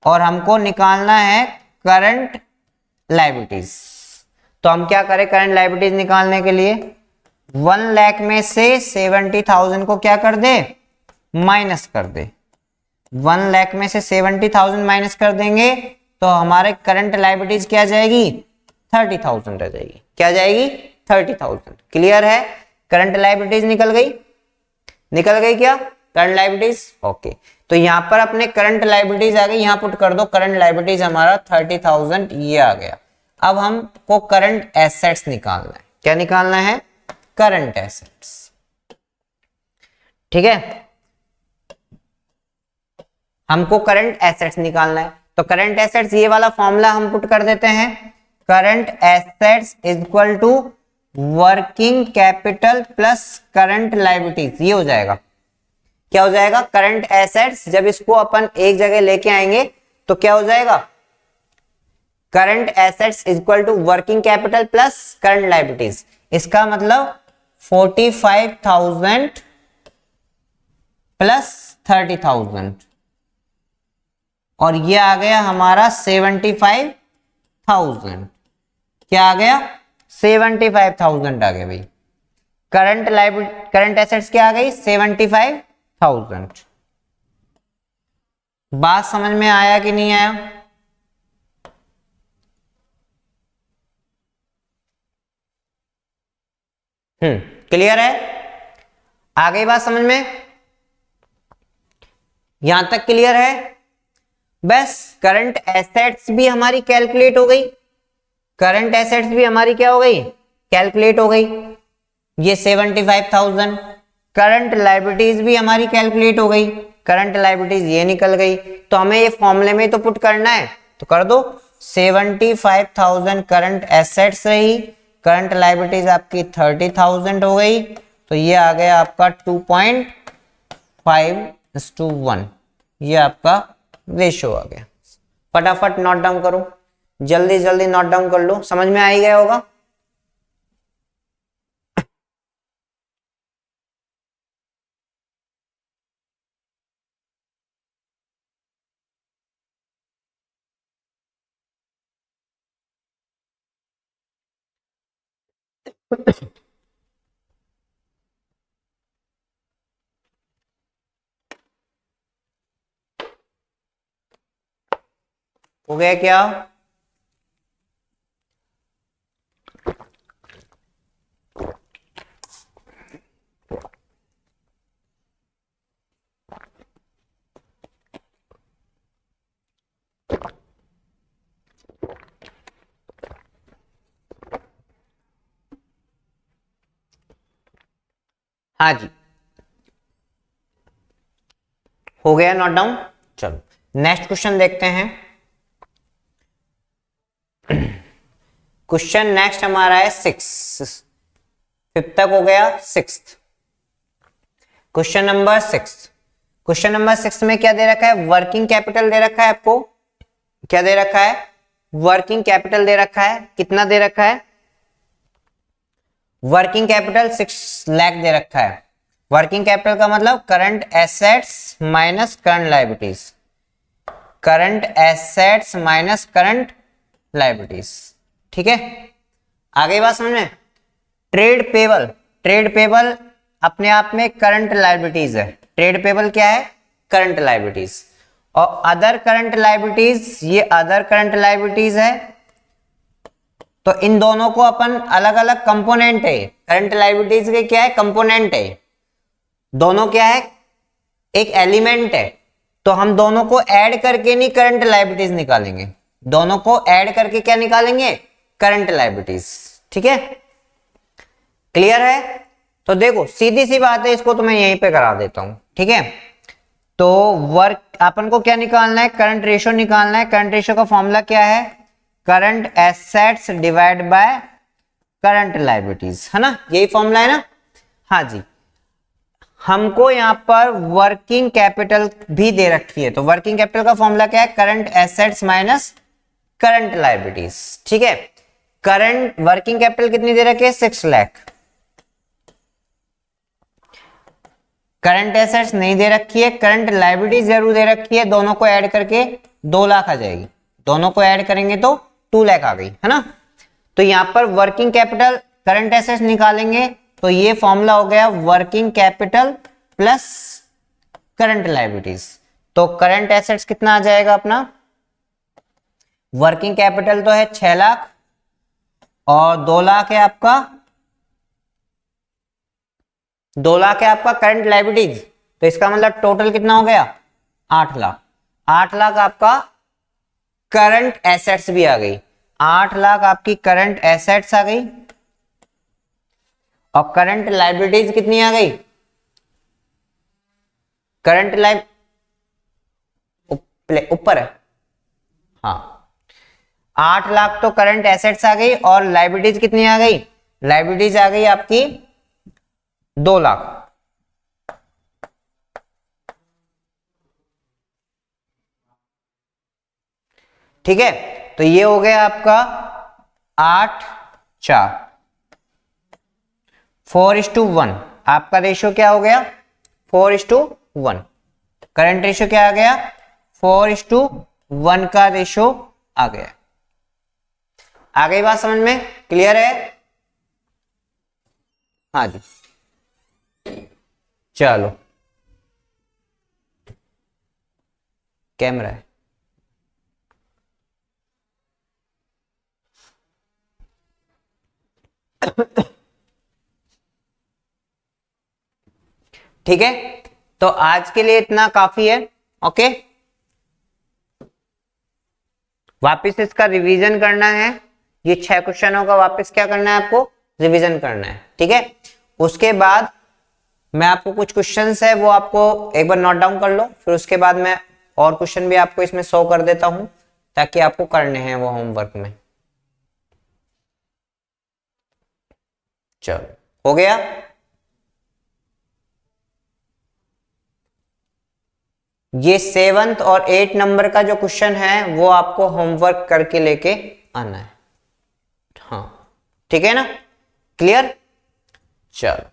और हमको निकालना है करंट लायबिलिटीज। तो हम क्या करें करंट लायबिलिटीज निकालने के लिए? 1 लाख में से 70,000 को क्या कर दे? माइनस कर दे। 1 लाख में से 70,000 माइनस कर देंगे तो हमारे करंट लायबिलिटीज क्या जाएगी? 30,000 रह जाएगी। क्या जाएगी? 30,000। क्लियर है? करंट लायबिलिटीज निकल गई, निकल गई क्या करंट लायबिलिटीज? ओके, तो यहां पर अपने करंट लायबिलिटीज आ गई, यहां पुट कर दो करंट लायबिलिटीज हमारा 30,000 ये आ गया। अब हमको करंट एसेट्स निकालना है। क्या निकालना है? Current assets. ठीक है, हमको करंट एसेट्स निकालना है। तो करंट एसेट्स ये वाला फॉर्मूला हम पुट कर देते हैं, current assets is equal to working capital plus current liabilities. ये हो जाएगा, क्या हो जाएगा? करंट एसेट्स, जब इसको अपन एक जगह लेके आएंगे तो क्या हो जाएगा? Current assets is equal to working capital plus current liabilities. इसका मतलब 45,000 प्लस 30,000 और ये आ गया हमारा 75,000। क्या आ गया? 75,000 आ गया भाई। करंट लायबिलिटी, करंट एसेट्स क्या आ गई? 75,000। बात समझ में आया कि नहीं आया? क्लियर है? आ गई बात समझ में? यहां तक क्लियर है? बस करंट एसेट्स भी हमारी कैलकुलेट हो गई, करंट एसेट्स भी हमारी क्या हो गई? कैलकुलेट हो गई, ये 75,000। करंट लायबिलिटीज भी हमारी कैलकुलेट हो गई, करंट लायबिलिटीज ये निकल गई। तो हमें ये फॉर्मूले में तो पुट करना है, तो कर दो। 75,000 करंट एसेट्स रही, करंट लायबिलिटीज आपकी 30,000 हो गई। तो ये आ गया आपका 2.5:1, ये आपका रेशो आ गया। फटाफट नोट डाउन करो, जल्दी जल्दी नोट डाउन कर लो, समझ में आ ही गया होगा। हो गया क्या? हाँ जी, हो गया नोट डाउन। चलो नेक्स्ट क्वेश्चन देखते हैं। क्वेश्चन नेक्स्ट हमारा है 6, 5 तक हो गया, 6। क्वेश्चन नंबर 6, क्वेश्चन नंबर 6 में क्या दे रखा है, वर्किंग कैपिटल दे रखा है आपको। क्या दे रखा है, वर्किंग कैपिटल दे रखा है। कितना दे रखा है, वर्किंग कैपिटल 6 लाख दे रखा है। वर्किंग कैपिटल का मतलब current assets minus current liabilities, current assets minus current liabilities. ठीक है, आगे बात समझ में। ट्रेड पेबल, ट्रेड पेबल अपने आप में करंट लायबिलिटीज है। ट्रेड पेबल क्या है, करंट लायबिलिटीज। और अदर करंट लायबिलिटीज, ये अदर करंट लायबिलिटीज है। तो इन दोनों को अपन अलग अलग कंपोनेंट है, करंट लायबिलिटीज के क्या है, कंपोनेंट है। दोनों क्या है, एक एलिमेंट है। तो हम दोनों को ऐड करके नहीं करंट लायबिलिटीज निकालेंगे, दोनों को ऐड करके क्या निकालेंगे, करंट लायबिलिटीज। ठीक है, क्लियर है। तो देखो सीधी सी बात है, इसको तो मैं यहीं पे करा देता हूं। ठीक है, तो वर्क अपन को क्या निकालना है, करंट रेशियो निकालना है। करंट रेशियो का फॉर्मूला क्या है, current assets divide by current liabilities, है ना, यही फॉर्मूला है ना। हाँ जी, हमको यहां पर वर्किंग कैपिटल भी दे रखी है। तो वर्किंग कैपिटल का फॉर्मूला क्या है, current assets minus current liabilities. ठीक है, करंट वर्किंग कैपिटल कितनी दे रखी है, 6 लाख। करंट एसेट्स नहीं दे रखी है, करंट लायबिलिटीज जरूर दे रखी है। दोनों को ऐड करके 2 लाख आ जाएगी, दोनों को ऐड करेंगे तो 2 लाख आ गई, है ना। तो यहां पर वर्किंग कैपिटल करंट एसेट्स निकालेंगे तो ये फॉर्मूला हो गया working capital plus current liabilities. तो करंट एसेट्स कितना आ जाएगा अपना, वर्किंग कैपिटल तो है 6 लाख और 2 लाख है आपका, 2 लाख है आपका करंट लायबिलिटीज। तो इसका मतलब टोटल कितना हो गया, 8 लाख। 8 लाख आपका करंट एसेट्स भी आ गई, 8 लाख आपकी करंट एसेट्स आ गई। और करंट लायबिलिटीज कितनी आ गई, करंट लाइब ऊपर है, हाँ 8 लाख तो करंट एसेट्स आ गई और लायबिलिटीज कितनी आ गई, लायबिलिटीज आ गई आपकी 2 लाख। ठीक है, तो ये हो गया आपका 8:4, 4:1। आपका रेशियो क्या हो गया, 4:1। करंट रेशियो क्या आ गया, 4:1 का रेशियो आ गया। आ गई बात समझ में, क्लियर है। हाँ जी, चलो कैमरा है। ठीक है, तो आज के लिए इतना काफी है। ओके, वापस इसका रिवीजन करना है। ये 6 क्वेश्चनों का वापस क्या करना है, आपको रिवीजन करना है। ठीक है, उसके बाद मैं आपको कुछ क्वेश्चंस है वो आपको एक बार नोट डाउन कर लो, फिर उसके बाद मैं और क्वेश्चन भी आपको इसमें शो कर देता हूं ताकि आपको करने हैं वो होमवर्क में। चलो हो गया। ये 7th और 8 नंबर का जो क्वेश्चन है वो आपको होमवर्क करके लेके आना है। हाँ ठीक है ना, क्लियर। चलो